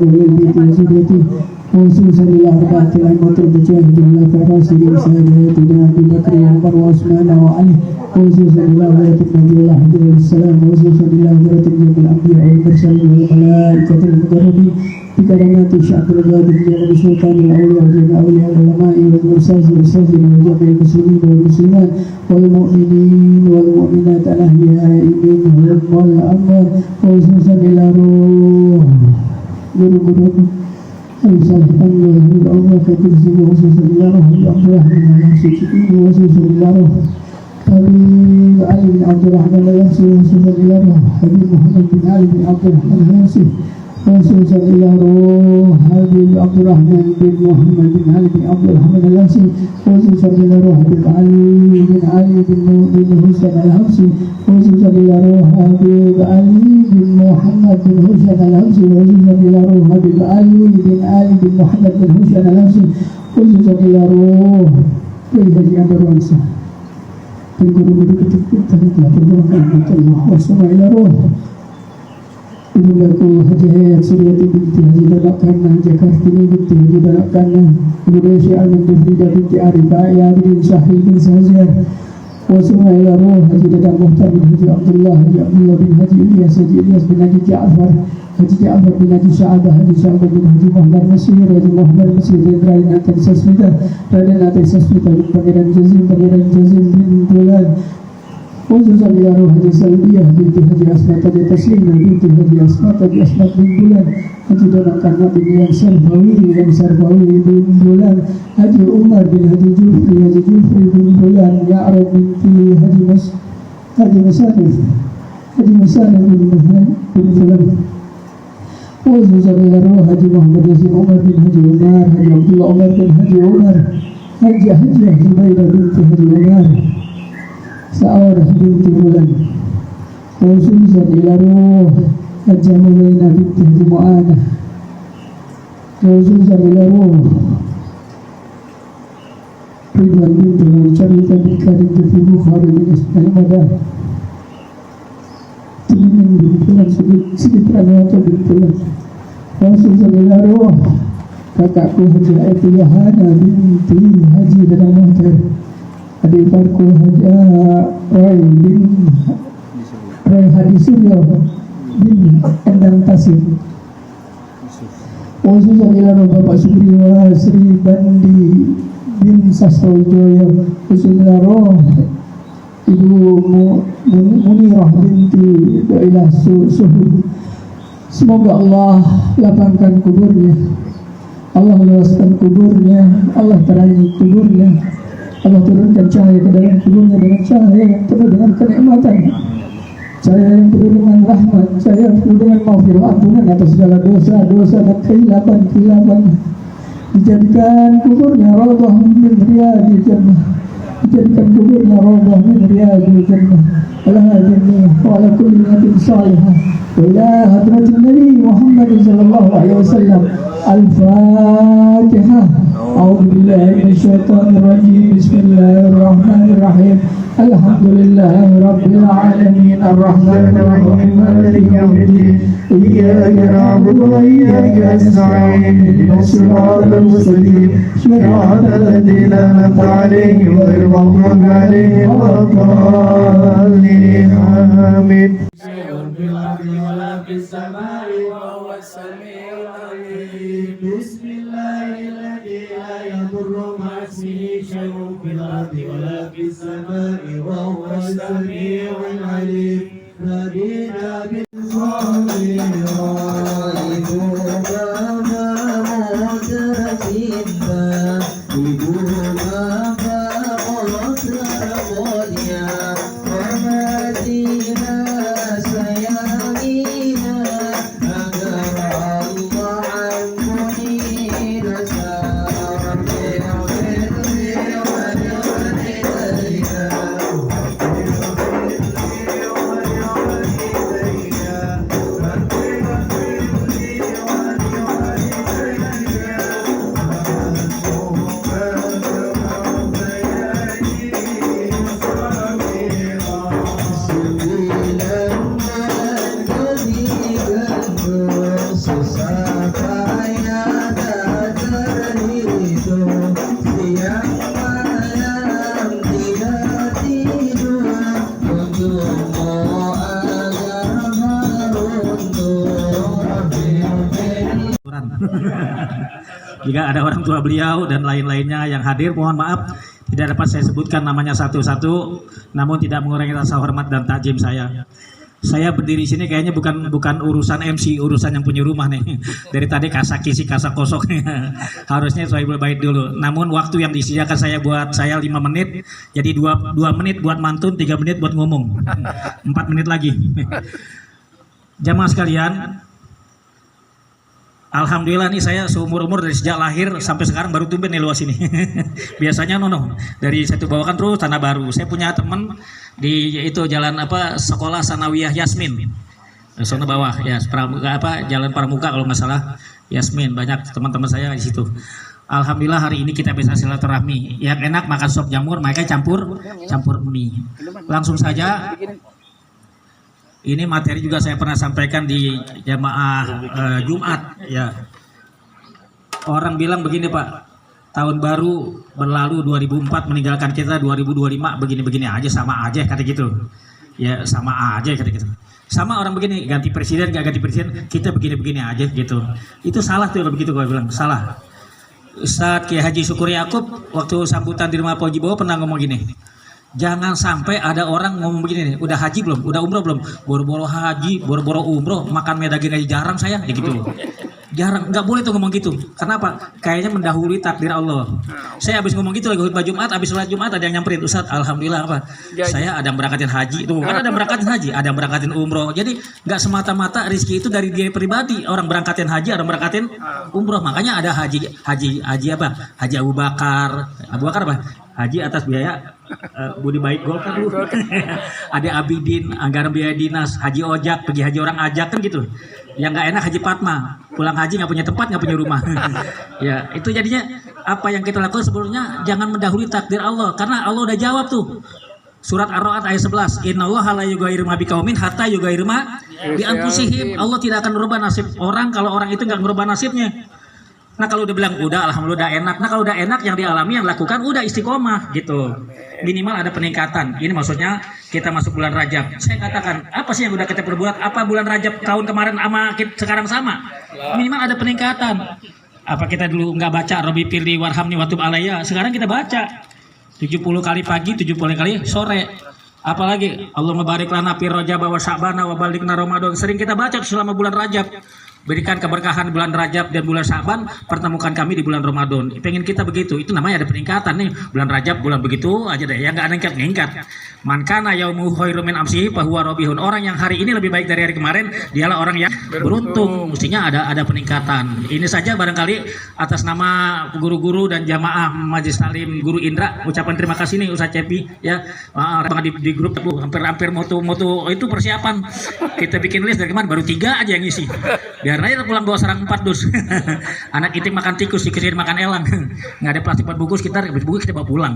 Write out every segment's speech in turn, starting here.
والبيت وزوجته وخصوصا للأربعة الأئمة المجاهدين الراشدين ساداتنا أبي بكر وعمر وعثمان وعلي وخصوصا للأولاد النبي الله عليه السلام وخصوصا للأولاد جميع الأنبياء والمرسلين والملائكة المقربين بكرامات شعب الغادر جميع سلطان الأولياء وجميع أولياء العلماء والمساجد وجميع المسلمين والمسلمات والمؤمنين والمؤمنات الأحياء منهم والأموات وخصوصا إلى روح guru-guru Al-Salihkan Wahid Allah Kekursi Wasusudillah Al-Abdurrahman Al-Suci Wasusudillah Habib Ali bin Abdurrahman Al-Yassi Wasusudillah Habib Muhammad bin Ali bin Abdurrahman Al-Yassi Wasusudillah Habib Abdurrahman bin Muhammad bin Ali bin Abdurrahman Al-Yassi Wasusudillah Habib Ali bin Ali bin Husain Al-Habsi Wasusudillah Habib Ali bin Muhammad bin Husain Al-Habsi Wasusudillah Habib Ali bin Ali bin Muhammad bin Husain Al-Habsi Wasusudillah Haji Andaruansa dan guru-guru ketika telah berdoakan Allah wassalamualaikum Ibundaku Haji Hayat Suryati binti Haji Dadakana Jakartini binti Haji Dadakana Indonesia Al-Mendifrida binti Arifah Abidin Syahri bin Sahziar wassalamualaikum Haji Dadak Muhtar bin Haji Abdullah bin Haji Ilyas bin Haji Ja'far bin Haji Sya'adah bin Haji Muhammad Nasir Haji Muhammad Nasir Jenderal Nathan Sasmita Raden Nathan Sasmita bin Pangeran Jazim bin Bulan khususan ya roh Haji Salbiyah binti Haji Asmat Haji Taslimah binti Haji Asmat bin Bulan Haji Donakana bin Yang Sarbawi bin Bulan Haji Umar bin Haji Jufri bin Bulan Ya'rab binti Haji Musanif bin Bulan khususan ya roh Haji Muhammad Yazid Umar bin Haji Umar Haji Abdullah Umar bin Haji Umar Haji Zubairah binti Haji Umar Sa'awarah binti Bulan khususan ila roh Haji Mulaina binti Haji Mu'anah khususan ila roh Ridwan binti Lancarita bin Karim binti Bukhari bin Ismail Madah Tilimin binti Bulan Sigit Pranawata binti Bulan khususan ila roh kakakku Haji Aitiyahana binti Haji Dadang Muhtar adik iparku Haji Rai Hadi Suryo bin Endang Tasir khususan ila roh Bapak Subriwa Sri Bandi bin Sastrojoyo khususan ila roh Ibu Munirah binti Doilah Suhud semoga Allah lapangkan kuburnya Allah luaskan kuburnya Allah terangi kuburnya Allah turunkan cahaya ke dalam kuburnya dengan cahaya yang penuh dengan kenikmatan cahaya yang penuh dengan rahmat cahaya yang penuh dengan maghfirah ampunan atas segala dosa dan kehilapan dijadikan kuburnya raudhah min riyadil jannah dijadikan kuburnya raudhah min riyadil jannah ala hadini wa ala kulli niyatin salihah wa ila hadratin Nabi Muhammad sallallahu alaihi wasallam Al-Fatihah A'udzu billahi minasyaitonir rajim Bismillahirrahmanirrahim Alhamdulillahi rabbil alamin arrahmanir rahim maliki yaumiddin iyyaka na'budu wa iyyaka nasta'in ihdinas siratal mustaqim siratal ladzina an'amta 'alaihim ghairil maghdubi 'alaihim waladdallin amin Bismillahirrahmanirrahim يضر مع اسمه شيء في الأرض ولا في السماء وهو السميع العليم نبينا بالصالحين Allah Jika ada orang tua beliau dan lain-lainnya yang hadir, mohon maaf tidak dapat saya sebutkan namanya satu-satu, namun tidak mengurangi rasa hormat dan takjim saya. Saya berdiri sini kayaknya bukan urusan MC, urusan yang punya rumah nih. Dari tadi kasak kisi kasak kosok. Harusnya Sohibul Bait dulu. Namun waktu yang disediakan saya buat saya 5 menit, jadi 2 menit buat mantun, 3 menit buat ngomong. 4 menit lagi. Jamaah sekalian, alhamdulillah nih saya seumur-umur dari sejak lahir sampai sekarang baru tumben nih luas ini. Biasanya dari satu bawakan terus Tanah Baru. Saya punya teman di itu jalan sekolah Sanawiyah Yasmin. Sana bawah ya, jalan Pramuka kalau nggak salah. Yasmin, banyak teman-teman saya di situ. Alhamdulillah hari ini kita bisa silaturahmi. Yang enak makan sop jamur, mereka campur mie. Langsung saja. Ini materi juga saya pernah sampaikan di jamaah Jumat ya. Orang bilang begini Pak, tahun baru berlalu 2004 meninggalkan kita 2025 begini-begini aja, sama aja kata gitu. Ya sama aja kata gitu. Sama orang begini, ganti presiden gak ganti presiden, kita begini-begini aja gitu. Itu salah tuh kalau begitu, gue bilang salah. Ustadz Kiai Haji Syukur Yakub waktu sambutan di rumah Pak Jibowo pernah ngomong gini, jangan sampai ada orang ngomong begini nih, udah haji belum, udah umroh belum, boro-boro haji, boro-boro umroh, makan mie daging aja jarang saya, ya gitu. Jarang, nggak boleh tuh ngomong gitu. Kenapa? Kayaknya mendahului takdir Allah. Saya habis ngomong gitu lagi khutbah Jumat, habis sholat Jumat ada yang nyamperin, Ustadz, alhamdulillah saya ada yang berangkatin haji, tuh kan ada yang berangkatin haji, ada yang berangkatin umroh. Jadi nggak semata-mata rezeki itu dari dia pribadi. Orang berangkatin haji, ada yang berangkatin umroh. Makanya ada haji Abu Bakar haji atas biaya Budi Baik Golkar dulu. Ada Abidin, anggaran biaya dinas, Haji Ojak, pergi haji orang ajak kan gitu. Yang nggak enak Haji Fatma, pulang haji nggak punya tempat, nggak punya rumah. Ya itu jadinya apa yang kita lakukan sebelumnya jangan mendahului takdir Allah, karena Allah udah jawab tuh. Surat Ar-Ra'd ayat 11, Innallaha la yughayyiru ma biqaumin hatta yughayyiru ma bi anfusihim. Allah tidak akan merubah nasib orang kalau orang itu nggak merubah nasibnya. Nah kalau udah bilang udah alhamdulillah udah enak. Nah kalau udah enak yang dialami yang lakukan udah istiqomah gitu. Minimal ada peningkatan. Ini maksudnya kita masuk bulan Rajab. Saya katakan apa sih yang udah kita perbuat? Apa bulan Rajab tahun kemarin sama sekarang sama? Minimal ada peningkatan. Apa kita dulu nggak baca Robi Firli Warhamni Watub Alaya? Sekarang kita baca 70 kali pagi, 70 kali sore. Apalagi Allahumma barik lana fi Rajab wa Sya'ban wa balikna Ramadan. Sering kita baca selama bulan Rajab. Berikan keberkahan bulan Rajab dan bulan Sya'ban, pertemukan kami di bulan Ramadan. Pengen kita begitu, itu namanya ada peningkatan nih. Bulan Rajab bulan begitu aja deh, ya nggak ada ngingkat. Man kana yaumu khairum min amsihi fa huwa rabihun. Orang yang hari ini lebih baik dari hari kemarin, dialah orang yang beruntung. Mestinya ada peningkatan. Ini saja barangkali atas nama guru-guru dan jamaah Majelis Taklim Guru Indra, ucapan terima kasih nih Ustaz Cepi ya. Di grup hampir moto itu persiapan. Kita bikin list dari kemarin baru 3 aja yang ngisi. Biar aja pulang bawa sarang 4 dus. Anak itik makan tikus, dikiriin makan elang. Nggak ada plastik buat bungkus, kita bawa pulang.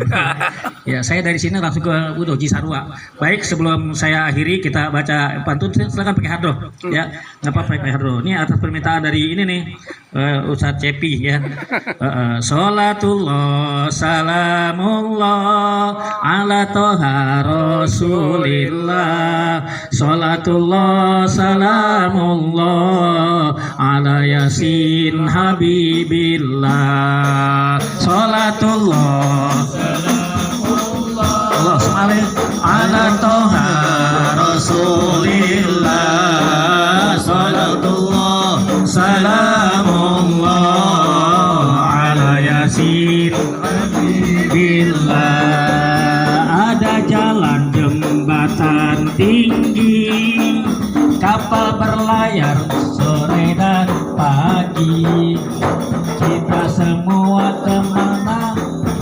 Ya, saya dari sini langsung ke Cisarua. Baik, sebelum saya akhiri kita baca pantun, silakan pakai hardro. Ya, nggak apa-apa pakai hardro. Ini atas permintaan dari ini nih Ustadz Cepi ya. Salatullah salamullah ala toha rasulillah. Salatullah salamullah ala yasin habibillah. Salatullah Allah semalim ala toha rasulillah. Salatullah salamullah ala yasin habibillah. Ada jalan jembatan tinggi, kapal berlayar sore dan pagi. Kita semua kemana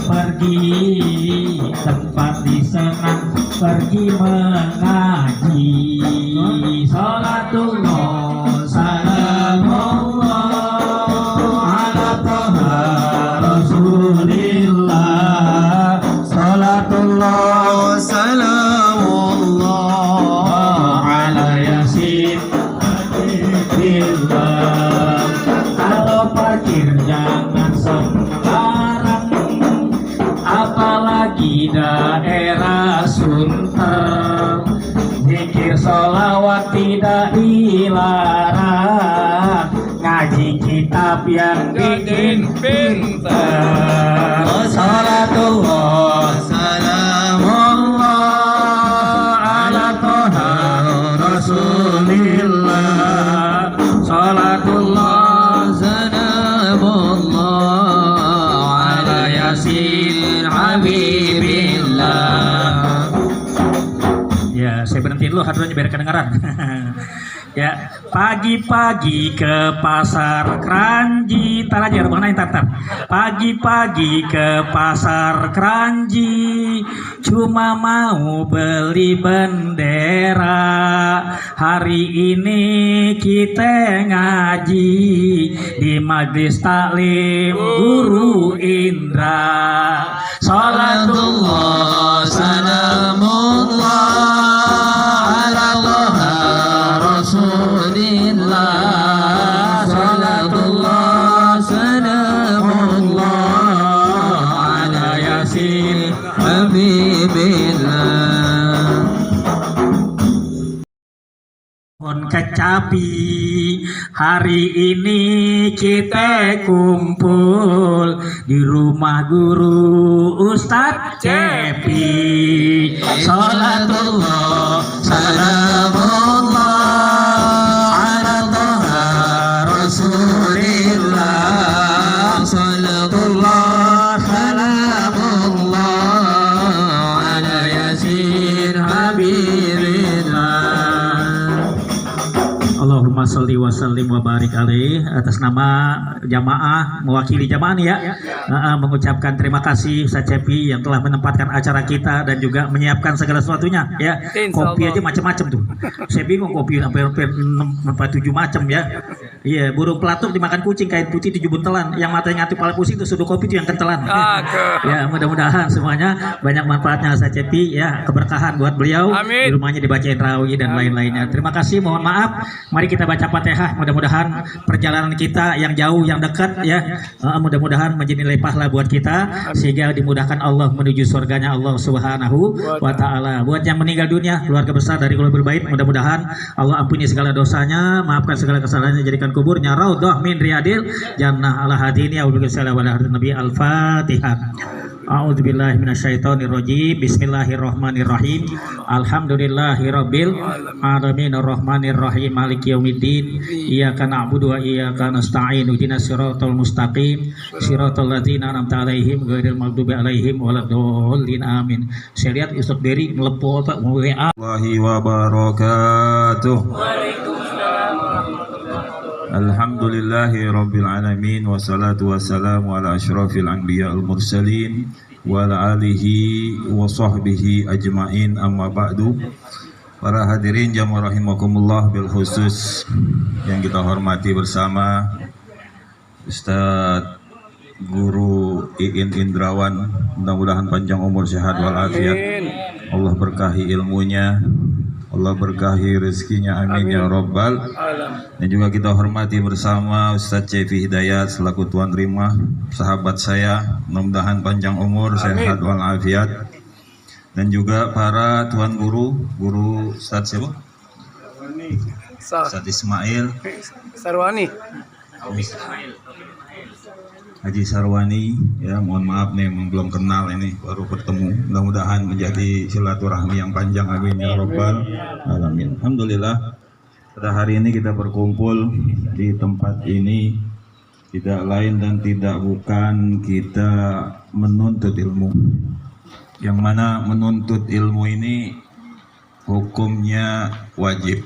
pergi, tempat disenang pergi mengaji. Salatullah salamullah ala toha rasulillah. Salatullah salamullah ala yasin habibillah. Kalau parkir jangan sembarang, apalagi daerah Sunter. Zikir sholawat tidak dilarang, ngaji kita kitab yang bikin pintar. Salatullah salamullah ala toha rasulillah. Salatullah salamullah ala yasin habibillah. Ya, saya berhentiin dulu hadronya biar kedengaran. Ya, pagi-pagi ke pasar Kranji, tar aja, mana tar. Pagi-pagi ke pasar Kranji, cuma mau beli bendera. Hari ini kita ngaji di Majelis Taklim Guru Indra. Salatullah salamullah ala toha rasulillah. Salatullah salamullah ala yasin habibillah. Kecapi, hari ini kita kumpul di rumah guru Ustadz Cepi. Salatullah salamullah ala toha rasulillah. Salatullah salamullah ala yasin habibillah. Allahumma sholli wa sallim wa barik alaih. Atas nama jamaah, mewakili jamaah nih ya, mengucapkan terima kasih Ustaz Cepi yang telah menempatkan acara kita dan juga menyiapkan segala sesuatunya ya. Kopi aja macam-macam tuh. Saya bingung kopi sampai 7 macam ya. Iya, burung pelatuk dimakan kucing, kain putih 7 buntelan. Yang matanya ngati kepala pusing tuh sudu kopi itu yang kentelan. Ya, mudah-mudahan semuanya banyak manfaatnya Ustaz Cepi ya, keberkahan buat beliau. Amin. Di rumahnya dibacain rawi dan lain-lainnya. Terima kasih, mohon maaf. Mari kita baca Fatihah, mudah-mudahan perjalanan kita yang jauh yang dekat ya, mudah-mudahan menjadi nilai pahala buat kita sehingga dimudahkan Allah menuju surganya Allah Subhanahu wa taala. Buat yang meninggal dunia, keluarga besar dari Qulubul Bait, mudah-mudahan Allah ampuni segala dosanya, maafkan segala kesalahannya, jadikan kuburnya raudhah min riyadil jannah. Ala hadini wa bisallallahu ala nabi al-Fatihah. A'udzubillahi minasyaitonirrajim. Bismillahirrahmanirrahim. Alhamdulillahirabbil alamin arrahmanirrahim maliki yaumiddin. Iyyaka na'budu wa iyyaka nasta'in. Ihdinas siratal mustaqim. Siratal ladzina an'amta 'alaihim ghairil maghdubi 'alaihim waladdallin. Amin. Saya lihat Ustaz Beri melepo apa WA. Wahi wabarakatuh. Alhamdulillahi rabbil alamin. Wassalatu wassalamu ala asyrafil anbiya al mursalin wa ala alihi wa sahbihi ajma'in, amma ba'du. Para hadirin jamaah rahimakumullah, bil khusus yang kita hormati bersama Ustadz Guru Iin Indrawan, mudah-mudahan panjang umur, sehat walafiat. Allah berkahi ilmunya, Allah berkahi rezekinya, amin ya rabbal. Dan juga kita hormati bersama Ustadz Cepi Hidayat selaku tuan rumah, sahabat saya, mudah-mudahan panjang umur, sehat walafiat. Dan juga para tuan guru, guru Ustadz siapa? Ustadz Ismail Sarwani, Haji Sarwani, ya mohon maaf nih belum kenal, ini baru bertemu, mudah-mudahan menjadi silaturahmi yang panjang, amin ya rabbal alamin. Alhamdulillah pada hari ini kita berkumpul di tempat ini tidak lain dan tidak bukan kita menuntut ilmu, yang mana menuntut ilmu ini hukumnya wajib,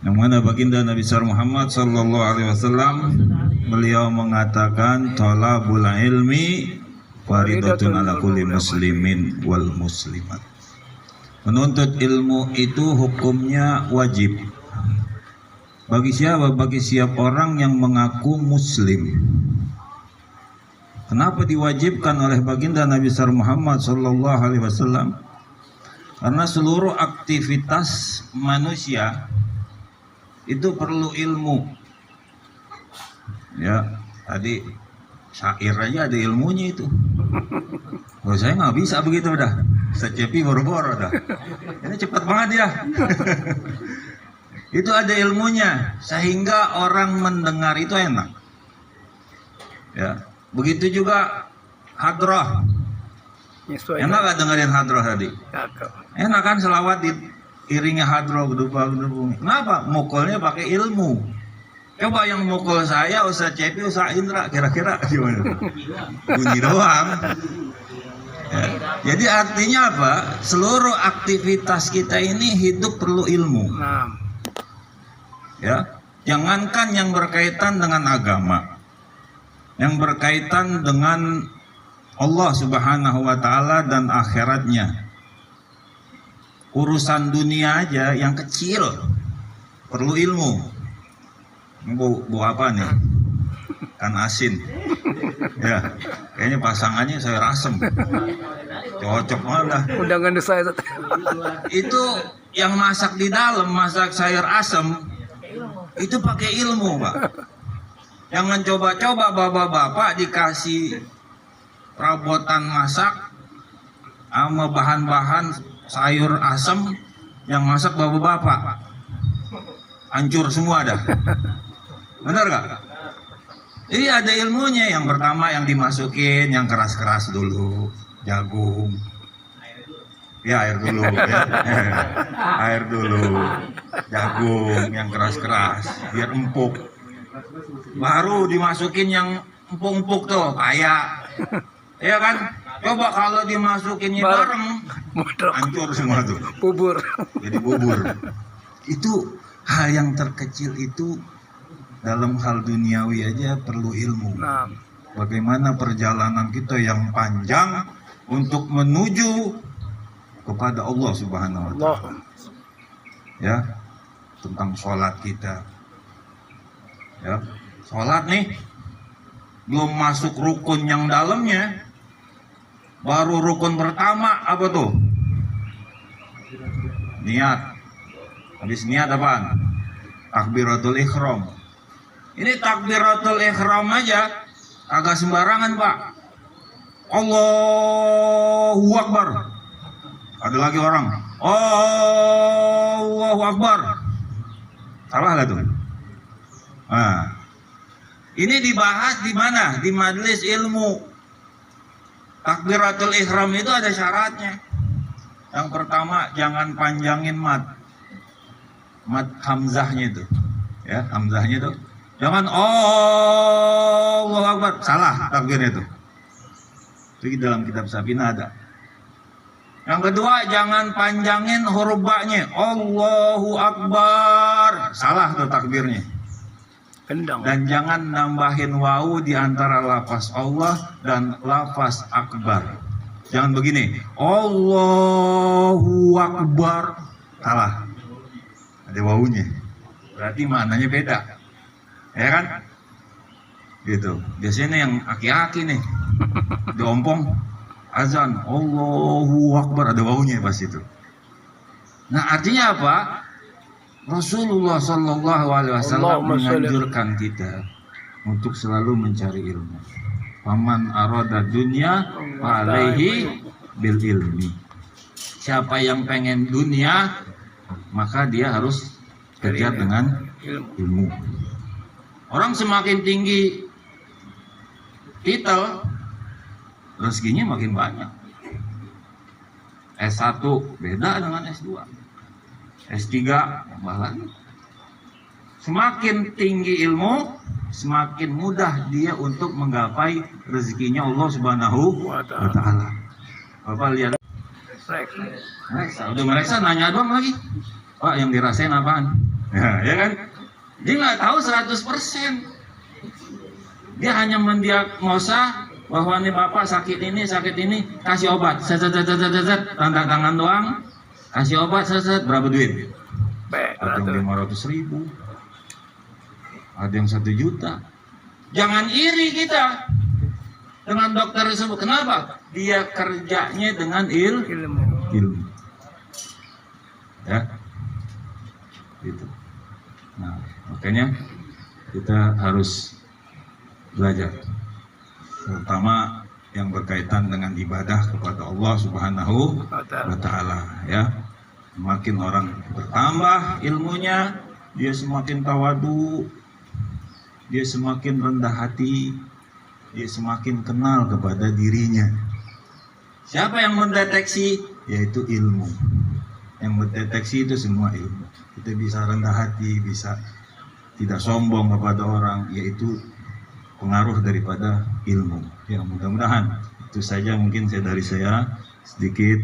yang mana baginda Nabi besar Muhammad sallallahu alaihi wasallam beliau mengatakan thalabul ilmi faridatun ala kulli muslimin wal muslimat. Menuntut ilmu itu hukumnya wajib bagi siapa? Bagi setiap orang yang mengaku muslim. Kenapa diwajibkan oleh baginda Nabi besar Muhammad sallallahu alaihi wasallam? Karena seluruh aktivitas manusia itu perlu ilmu. Ya, tadi syair aja ada ilmunya itu. Kalau saya nggak bisa begitu dah. Saya Cepi boro-boro dah. Ini cepat banget ya. Itu ada ilmunya sehingga orang mendengar itu enak. Ya, begitu juga hadroh. Enak gak dengerin hadroh tadi? Enak kan selawat diiringi hadroh gedubang. Kenapa? Mukulnya pakai ilmu. Coba yang mukul saya Ustaz Cepi, Ustaz Indra, kira-kira gimana? Bunyi doang. Ya. Jadi artinya apa? Seluruh aktivitas kita ini hidup perlu ilmu. Ya, jangankan yang berkaitan dengan agama, yang berkaitan dengan Allah Subhanahu wa Ta'ala dan akhiratnya. Urusan dunia aja yang kecil perlu ilmu. Bu apa nih? Kan asin. Ya, kayaknya pasangannya sayur asem. Cocok malah. Undangan saya. Itu yang masak di dalam, masak sayur asem, itu pakai ilmu, Pak. Jangan coba-coba bapak-bapak dikasih perabotan masak sama bahan-bahan sayur asem yang masak bapak-bapak. Hancur semua dah. Benar gak? Jadi ada ilmunya. Yang pertama yang dimasukin yang keras-keras dulu, jagung. Ya air dulu ya. Air dulu, jagung yang keras-keras biar empuk. Baru dimasukin yang empuk-empuk tuh, kayak, ya kan? Coba kalau dimasukinnya bareng, hancur semua tuh. Bubur. Jadi bubur. Itu hal yang terkecil itu dalam hal duniawi aja perlu ilmu. Bagaimana perjalanan kita yang panjang untuk menuju kepada Allah Subhanahu wa Ta'ala. Ya, tentang sholat kita. Ya, sholat nih belum masuk rukun yang dalamnya. Baru rukun pertama apa tuh? Niat. Habis niat apaan? Takbiratul ihram. Ini takbiratul ihram aja agak sembarangan, Pak. Allahu Akbar. Ada lagi orang. Allahu Akbar. Salah gak tuh? Nah, ini dibahas di mana? Di majelis ilmu. Takbiratul ihram itu ada syaratnya. Yang pertama, jangan panjangin mad hamzahnya itu. Ya, hamzahnya itu. Jangan Allahu Akbar. Salah takbirnya itu. Itu dalam kitab Safina ada. Yang kedua, jangan panjangin huruf ba-nya. Allahu Akbar. Salah tuh takbirnya. Dan jangan nambahin wawu di antara lafaz Allah dan lafaz akbar. Jangan begini. Allahu Akbar. Salah. Ada wawunya. Berarti maknanya beda. Ya kan? Gitu. Biasanya yang aki-aki nih. Diompong. Azan, Allahu Akbar, ada wawunya pas itu. Nah artinya apa? Rasulullah Sallallahu Alaihi Wasallam menganjurkan kita untuk selalu mencari ilmu. Faman arada dunya alaihi bil ilmi. Siapa yang pengen dunia, maka dia harus kerja dengan ilmu. Orang semakin tinggi titel, rezekinya makin banyak. S1 beda dengan S2. S3 tambah lagi. Semakin tinggi ilmu, semakin mudah dia untuk menggapai rezekinya Allah Subhanahu wa Ta'ala. Bapak lihat. Udah mereka nanya doang lagi. Pak, yang dirasain apaan? Ya kan? Dia nggak tahu 100%. Dia hanya mendiagnosa bahwa nih bapak sakit ini, kasih obat, tanda tangan doang, kasih obat, berapa duit? Ada yang 500.000, ada yang 1 juta. Jangan iri kita dengan dokter tersebut. Kenapa? Dia kerjanya dengan ilmu. Ya, gitu. Nah, makanya kita harus belajar, terutama yang berkaitan dengan ibadah kepada Allah Subhanahu wa Ta'ala. Ya, makin orang bertambah ilmunya, dia semakin tawadu, dia semakin rendah hati, dia semakin kenal kepada dirinya. Siapa yang mendeteksi? Yaitu ilmu. Yang mendeteksi itu semua ilmu. Kita bisa rendah hati, bisa tidak sombong kepada orang, yaitu pengaruh daripada ilmu. Ya, mudah-mudahan itu saja mungkin dari saya sedikit.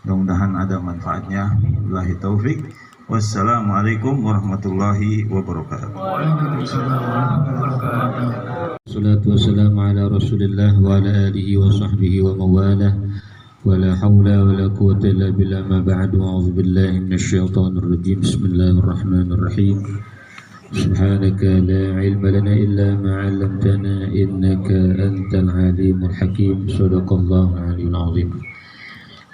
Mudah-mudahan ada manfaatnya. Wabillahi taufik. Wassalamualaikum warahmatullahi wabarakatuh. Salatu wassalamu ala Rasulillah wa ala alihi wa sahbihi wa mawalah. ولا حول ولا قوة إلا بالله ما بعد أعوذ بالله من الشيطان الرجيم بسم الله الرحمن الرحيم سبحانك لا علم لنا إلا ما علمتنا إنك أنت العليم الحكيم صدق الله العلي العظيم.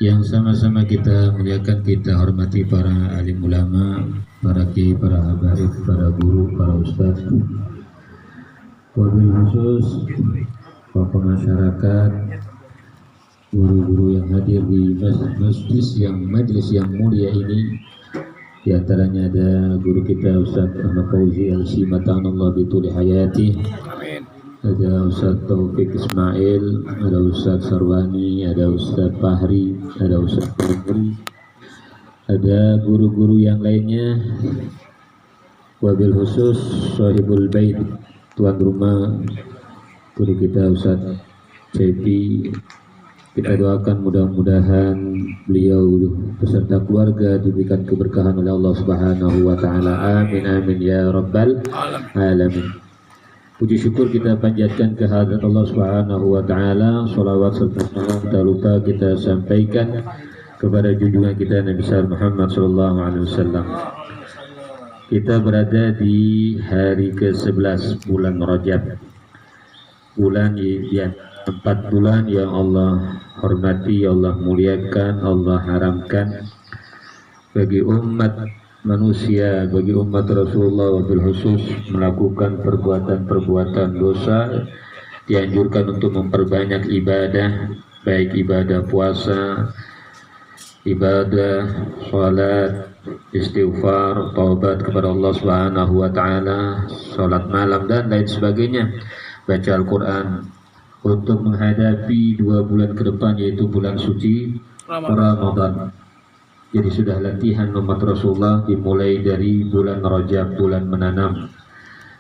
Yang sama-sama kita muliakan, kita hormati para alim ulama, para kiai, para habaib, para guru, para ustaz, wabil khusus para masyarakat, guru-guru yang hadir di majlis yang mulia ini. Di antaranya ada guru kita Ustaz Ahmad Fauzi LC Mata'anallah bituli hayati, ada Ustaz Taufik Ismail, ada Ustaz Sarwani, ada Ustaz Fahri, ada Ustaz Fahri, ada guru-guru yang lainnya, wabil khusus sahibul bait, tuan rumah, guru kita Ustaz Cepi. Kita doakan mudah-mudahan beliau beserta keluarga diberikan keberkahan oleh Allah Subhanahu wa taala. Amin amin ya rabbal alamin. Puji syukur kita panjatkan kehadirat Allah Subhanahu wa taala. Shalawat serta salam tak lupa kita sampaikan kepada junjungan kita Nabi besar Muhammad sallallahu alaihi wasallam. Kita berada di hari ke-11 bulan Rajab. Bulan yang 4 bulan yang Allah hormati, Allah muliakan, Allah haramkan bagi umat manusia, bagi umat Rasulullah wabil khusus melakukan perbuatan-perbuatan dosa. Dianjurkan untuk memperbanyak ibadah, baik ibadah puasa, ibadah salat, istighfar, taubat kepada Allah Subhanahu wa taala, salat malam dan lain sebagainya, baca Al-Qur'an, untuk menghadapi 2 bulan ke depan, yaitu bulan suci Ramadan. Jadi sudah latihan umat Rasulullah dimulai dari bulan Rajab, bulan menanam,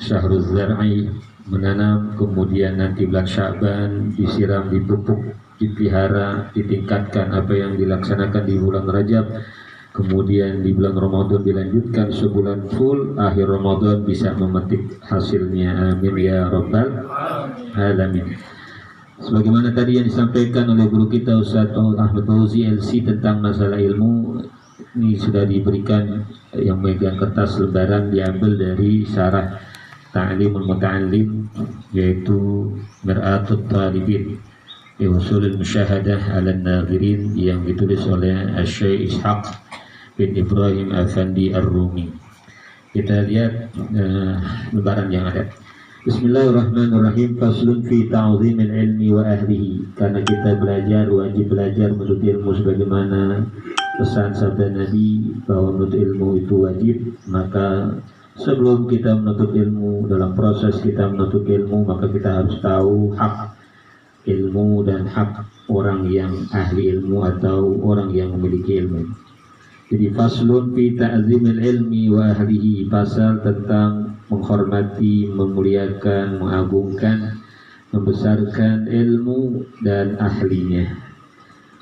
Syahrul Zar'i, menanam, kemudian nanti bulan Sya'ban disiram, dipupuk, dipelihara, ditingkatkan apa yang dilaksanakan di bulan Rajab. Kemudian di bulan Ramadan dilanjutkan sebulan full, akhir Ramadan bisa memetik hasilnya. Amin ya rabbal alamin. Sebagaimana tadi yang disampaikan oleh guru kita Ustaz Ahmad Fauzi LC tentang masalah ilmu, ini sudah diberikan yang megang kertas lembaran, diambil dari syarah Ta'limul Muta'allim, yaitu Mir'atut Talibin bi Usulul Musyahadah 'ala Nadhirin, yang ditulis oleh Syekh Ishaq bin Ibrahim Afandi Ar-Rumi. Kita lihat lembaran yang ada. Bismillahirrahmanirrahim. Faslun fi ta'zimil ilmi wa ahlihi. Karena kita belajar, wajib belajar menuntut ilmu sebagaimana pesan sabda Nabi bahwa menuntut ilmu itu wajib. Maka sebelum kita menuntut ilmu, dalam proses kita menuntut ilmu, maka kita harus tahu hak ilmu dan hak orang yang ahli ilmu atau orang yang memiliki ilmu. Jadi faslun fi ta'zimil ilmi wa ahlihi, pasal tentang menghormati, memuliakan, mengagungkan, membesarkan ilmu dan ahlinya.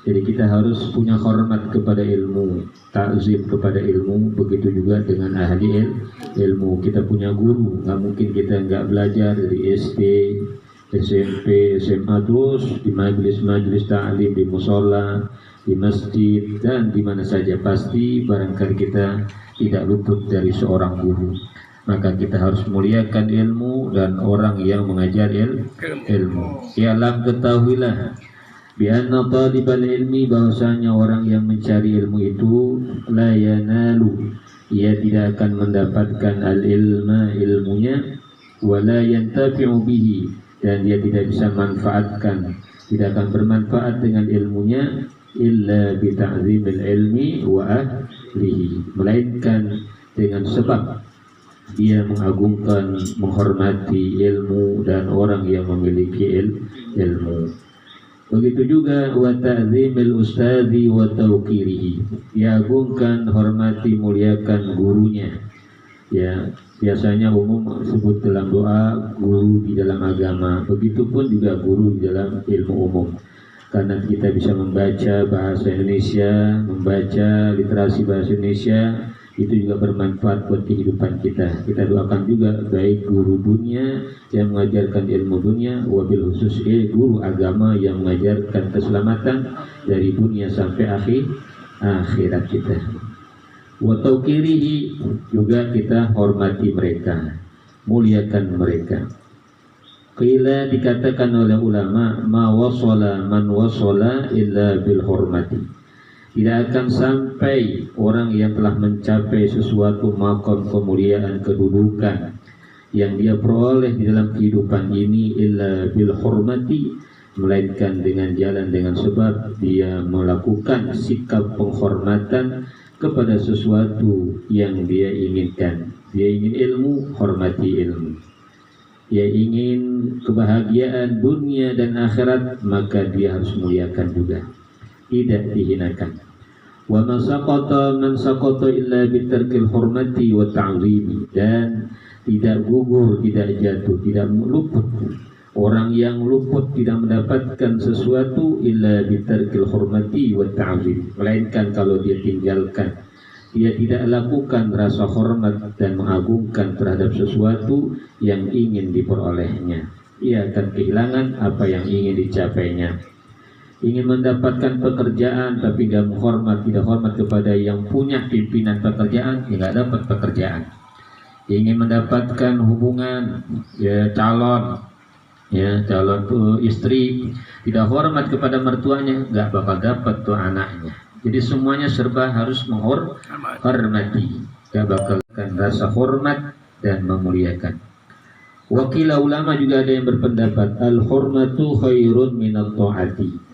Jadi kita harus punya hormat kepada ilmu, takzim kepada ilmu. Begitu juga dengan ahli ilmu. Kita punya guru, nggak mungkin kita nggak belajar dari SD, SMP, SMA, terus di majelis-majelis ta'lim, di musola, di masjid, dan di mana saja. Pasti barangkali kita tidak luput dari seorang guru. Maka kita harus muliakan ilmu dan orang yang mengajar ilmu. I'lam, ketahuilah, bi'anna talibal ilmi, bahwasanya orang yang mencari ilmu itu la yanalu, ia tidak akan mendapatkan al-ilma, ilmunya, wa la yantafi'u bihi, dan dia tidak bisa manfaatkan, tidak akan bermanfaat dengan ilmunya, illa bi ta'zimil ilmi wa ahlihi, melainkan dengan sebab dia mengagungkan, menghormati ilmu dan orang yang memiliki ilmu. Begitu juga wa ta'zimil ustadzi wa tauqirihi, diagungkan, hormati, muliakan gurunya. Ya, biasanya umum disebut dalam doa guru di dalam agama, begitupun juga guru di dalam ilmu umum. Karena kita bisa membaca bahasa Indonesia, membaca literasi bahasa Indonesia, itu juga bermanfaat buat kehidupan kita. Kita doakan juga baik guru dunia yang mengajarkan ilmu dunia, wabil khusus guru agama yang mengajarkan keselamatan dari dunia sampai akhirat kita. Wa tauqirihi, juga kita hormati mereka, muliakan mereka. Qila, dikatakan oleh ulama, ma wasala man wasala illa bil hormati. Tidak akan sampai orang yang telah mencapai sesuatu maqam kemuliaan, kedudukan yang dia peroleh di dalam kehidupan ini illa bil hormati, melainkan dengan jalan, dengan sebab dia melakukan sikap penghormatan kepada sesuatu yang dia inginkan. Dia ingin ilmu, hormati ilmu. Dia ingin kebahagiaan dunia dan akhirat, maka dia harus muliakan juga, tidak dihinakan. Wa man saqata illa bitarkil hormati wa ta'zimi, dan tidak gugur, tidak jatuh, tidak luput. Orang yang luput tidak mendapatkan sesuatu illa bitarkil hormati wa ta'zim, melainkan kalau dia tinggalkan, dia tidak lakukan rasa hormat dan mengagungkan terhadap sesuatu yang ingin diperolehnya, ia akan kehilangan apa yang ingin dicapainya. Ingin mendapatkan pekerjaan tapi tidak menghormat, tidak hormat kepada yang punya pimpinan pekerjaan, tidak dapat pekerjaan. Ingin mendapatkan hubungan, calon tuh istri, tidak hormat kepada mertuanya, nggak bakal dapat tuh anaknya. Jadi semuanya serba harus menghormati, nggak bakal rasa hormat dan memuliakan. Wakil ulama juga ada yang berpendapat al-hormatu khairun minat ta'ati.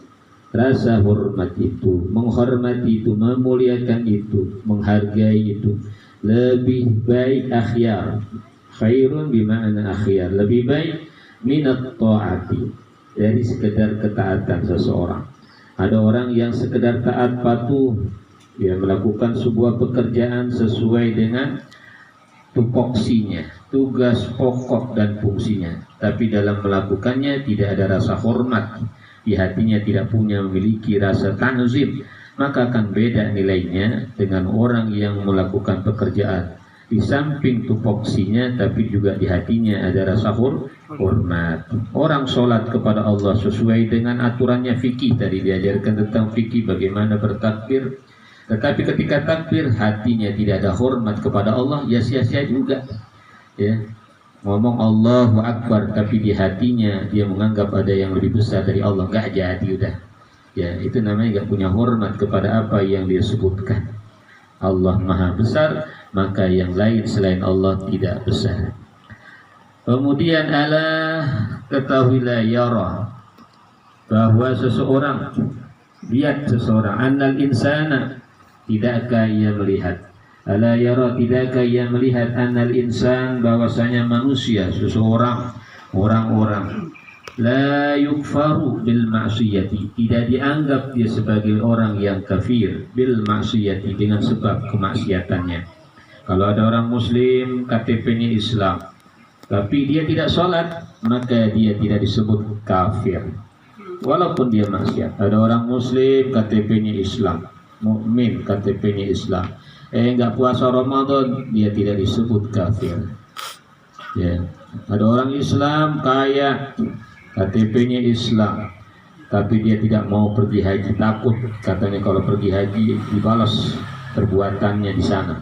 Rasa hormat itu, menghormati itu, memuliakan itu, menghargai itu lebih baik, akhyar. Khairun bima'ana akhyar, lebih baik minat ta'ati, dari sekedar ketaatan seseorang. Ada orang yang sekedar taat patuh, dia melakukan sebuah pekerjaan sesuai dengan tupoksinya, tugas pokok dan fungsinya, tapi dalam melakukannya tidak ada rasa hormat, di hatinya tidak memiliki rasa tanzim, maka akan beda nilainya dengan orang yang melakukan pekerjaan di samping tupoksinya tapi juga di hatinya ada rasa hormat. Orang sholat kepada Allah sesuai dengan aturannya fikih, tadi diajarkan tentang fikih bagaimana bertakbir, tetapi ketika takbir hatinya tidak ada hormat kepada Allah, ya sia-sia juga. Ya, ngomong Allahu Akbar tapi di hatinya dia menganggap ada yang lebih besar dari Allah, nggak jadi udah. Ya, itu namanya nggak punya hormat kepada apa yang dia sebutkan. Allah Maha Besar, maka yang lain selain Allah tidak besar. Kemudian ketahuilah yara, bahwa seseorang, lihat seseorang, annal insana, tidakkah ia melihat, ala yara, tidakkah ia melihat, annal insan, bahwasanya manusia, seseorang, orang-orang, la yukfaru bil ma'siyati, tidak dianggap dia sebagai orang yang kafir, bil ma'siyati, dengan sebab kemaksiatannya. Kalau ada orang muslim, KTP-nya Islam, tapi dia tidak sholat, maka dia tidak disebut kafir, walaupun dia maksiat. Ada orang muslim, KTP-nya Islam, mukmin, KTP-nya Islam, nggak puasa Ramadan, dia tidak disebut kafir. Ya. Ada orang Islam kaya, KTP-nya Islam, tapi dia tidak mau pergi haji, takut katanya kalau pergi haji dibalas perbuatannya di sana,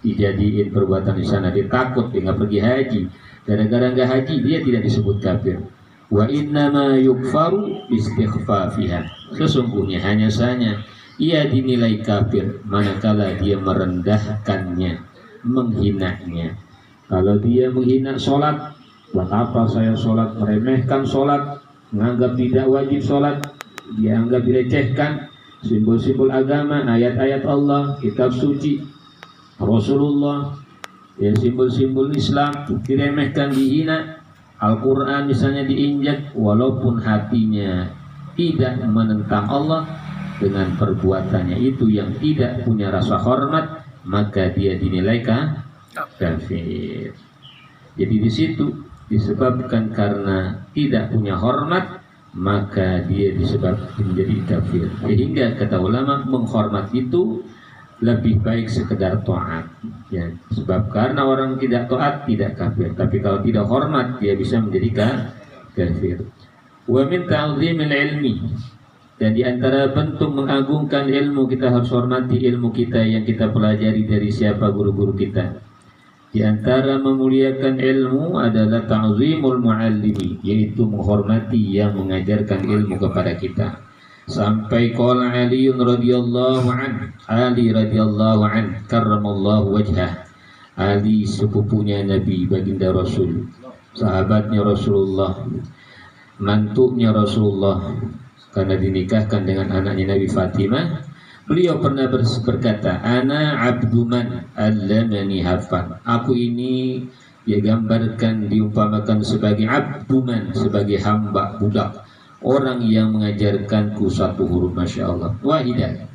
dijadiin perbuatan di sana, dia takut, dia nggak pergi haji. Gara-gara nggak haji dia tidak disebut kafir. Wa innama yukfaru istighfafiha, sesungguhnya hanya saja ia dinilai kafir manakala dia merendahkannya, menghinanya. Kalau dia menghina sholat, buat apa saya sholat, meremehkan sholat, menganggap tidak wajib sholat, dia anggap dilecehkan, simbol-simbol agama, ayat-ayat Allah, kitab suci, Rasulullah, Ya, simbol-simbol Islam diremehkan, dihina, Al-Quran misalnya diinjak, walaupun hatinya tidak menentang Allah, dengan perbuatannya itu yang tidak punya rasa hormat, maka dia dinilai kafir. Jadi di situ disebabkan karena tidak punya hormat, maka dia disebabkan menjadi kafir. Sehingga kata ulama, menghormat itu lebih baik sekedar taat, ya. Sebab karena orang tidak taat tidak kafir, tapi kalau tidak hormat dia bisa menjadi kafir. Wa min ta'zimil ilmi, dan di antara bentuk mengagungkan ilmu, kita harus hormati ilmu kita yang kita pelajari dari siapa guru-guru kita. Di antara memuliakan ilmu adalah ta'zimul muallimi, yaitu menghormati yang mengajarkan ilmu kepada kita. Sampai qala Ali radhiyallahu an, Ali radhiyallahu an karramallahu wajhah. Ali sepupunya Nabi, baginda Rasul, sahabatnya Rasulullah, mantunya Rasulullah, karena dinikahkan dengan anaknya Nabi Fatimah. Beliau pernah berkata, ana abduman allamani harfan. Aku ini dia gambarkan, diumpamakan sebagai abduman, sebagai hamba, budak, orang yang mengajarkanku satu huruf, masya Allah, wahidan,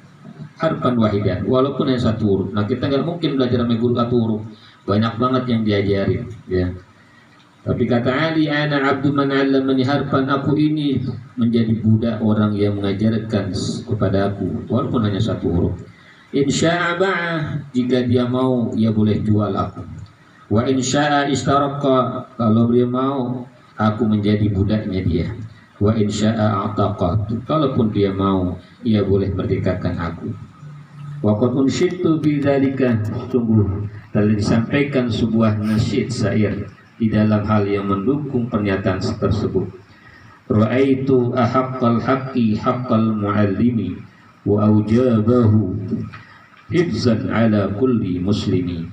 harfan wahidan, walaupun hanya satu huruf. Nah, kita nggak mungkin belajar sama guru satu huruf, banyak banget yang diajarin, ya. Tapi kata Ali, ana abdu man 'allamani harfan, aku ini menjadi budak orang yang mengajarkan kepada aku walaupun hanya satu huruf. Insya'a ba'a, jika dia mau ia boleh jual aku. Wa insya'a istaraqa, kalau dia mau aku menjadi budaknya dia. Wa insya'a a'taqa, kalaupun dia mau ia boleh merdekakan aku. Wa qad unshidtu bi dzalika, sungguh telah disampaikan sebuah nasyid syair di dalam hal yang mendukung pernyataan tersebut. Ra'aitu ahaqqal haqqi haqqal muallimi wa aujabahu hifzan ala kulli muslimi.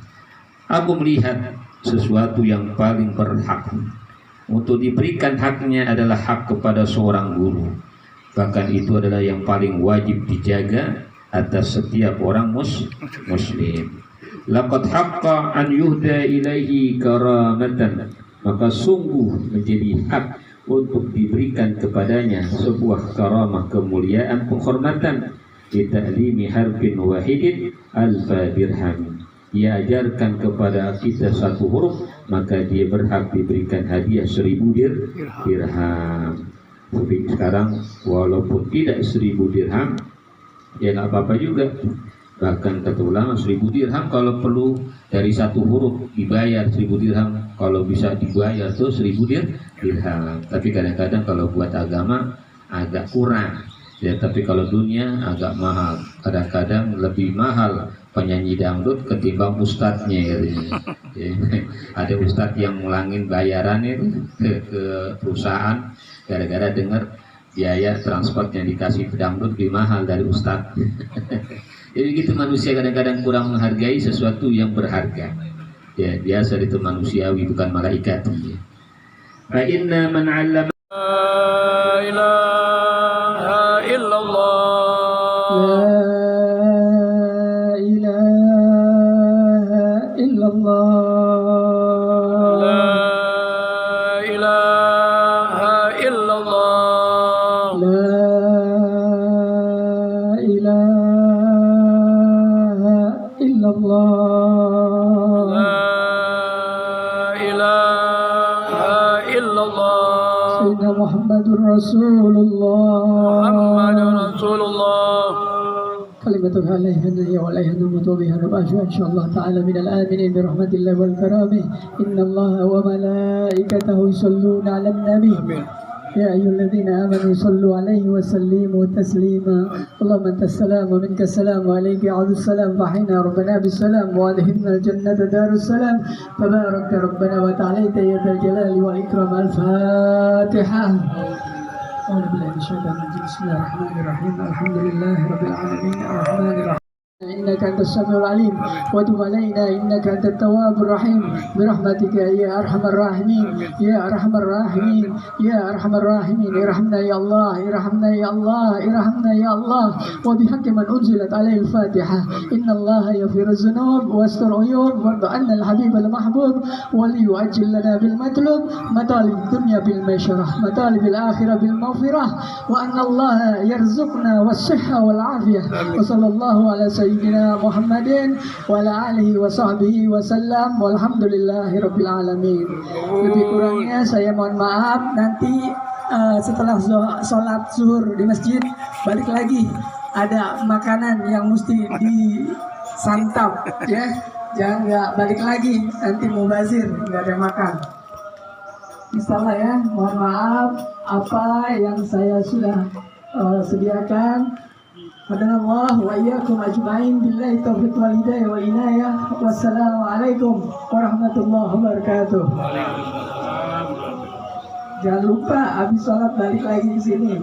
Aku melihat sesuatu yang paling berhak untuk diberikan haknya adalah hak kepada seorang guru. Bahkan itu adalah yang paling wajib dijaga atas setiap orang muslim. Laqad haqqa an yuhda ilaihi karamatan, maka sungguh menjadi hak untuk diberikan kepadanya sebuah karamah, kemuliaan, penghormatan. Di ta'limi harfin wahidin alfa dirham, dia ajarkan kepada kita satu huruf, maka dia berhak diberikan hadiah 1000 dirham. Tapi sekarang walaupun tidak 1000 dirham, ya nggak apa-apa juga. Bahkan kata ulama 1000 dirham kalau perlu dari satu huruf dibayar 1000 dirham, kalau bisa dibayar tuh 1000 dirham. Tapi kadang-kadang kalau buat agama agak kurang, ya. Tapi kalau dunia agak mahal, kadang-kadang lebih mahal penyanyi dangdut ketimbang ustadznya, ya. Ada ustadz yang ngulangin bayaran itu ke perusahaan gara-gara dengar biaya transport yang dikasih pedangdut lebih mahal dari ustadz. Jadi gitu, manusia kadang-kadang kurang menghargai sesuatu yang berharga. Ya, biasa itu manusiawi, bukan malaikat. Fa inna man 'allama la ilaha illallah, la ilaha illallah, la ilaha illallah, la ilaha illallah, la ilaha illallah, Sayyidina Muhammadur Rasulullah, Muhammadur Rasulullah. كلمة عليها النهي وعليها نموت بها نبأش إن شاء الله تعالى من الآمنين برحمة الله والكرامة. إن الله وملائكته يصلون على النبي يا أيها الذين آمنوا صلوا عليه وسلموا تسليما. اللهم أنت السلام ومنك السلام وعليك يعود السلام، فحينا ربنا بالسلام وأدخلنا الجنة دار السلام. تبارك ربنا وتعاليت يا ذا الجلال والإكرام. الفاتحة. أعوذ بالله من الشيطان الرجيم. بسم الله الرحمن الرحيم. الحمد لله رب العالمين الرحمن الرحيم. إنك أنت السميع العليم وتب علينا إنك أنت التواب الرحيم برحمتك يا أرحم الراحمين يا أرحم الراحمين يا أرحم الراحمين ارحمنا يا الله ارحمنا يا الله ارحمنا يا الله وبحق من أنزلت عليه الفاتحة إن الله يغفر الذنوب ويستر العيوب وارض عنا الحبيب المحبوب وليؤجل لنا بالمطلوب مطالب الدنيا بالميسرة مطالب الآخرة بالمغفرة وأن الله يرزقنا والصحة والعافية وصلى الله على سيدنا محمد وعلى آله وصحبه وسلم walhamdulillahi alamin. Lebih kurangnya saya mohon maaf. Nanti setelah sholat zuhur di masjid balik lagi ada makanan yang mesti disantap ya, jangan nggak balik lagi nanti mubazir nggak ada makan. Insyaallah ya, mohon maaf apa yang saya sudah sediakan. Hadanallahu wa iyyakum ajma'in billahi taufiq wal hidayah wal inayah. Wassalamualaikum warahmatullahi wabarakatuh. Jangan lupa habis sholat balik lagi ke sini.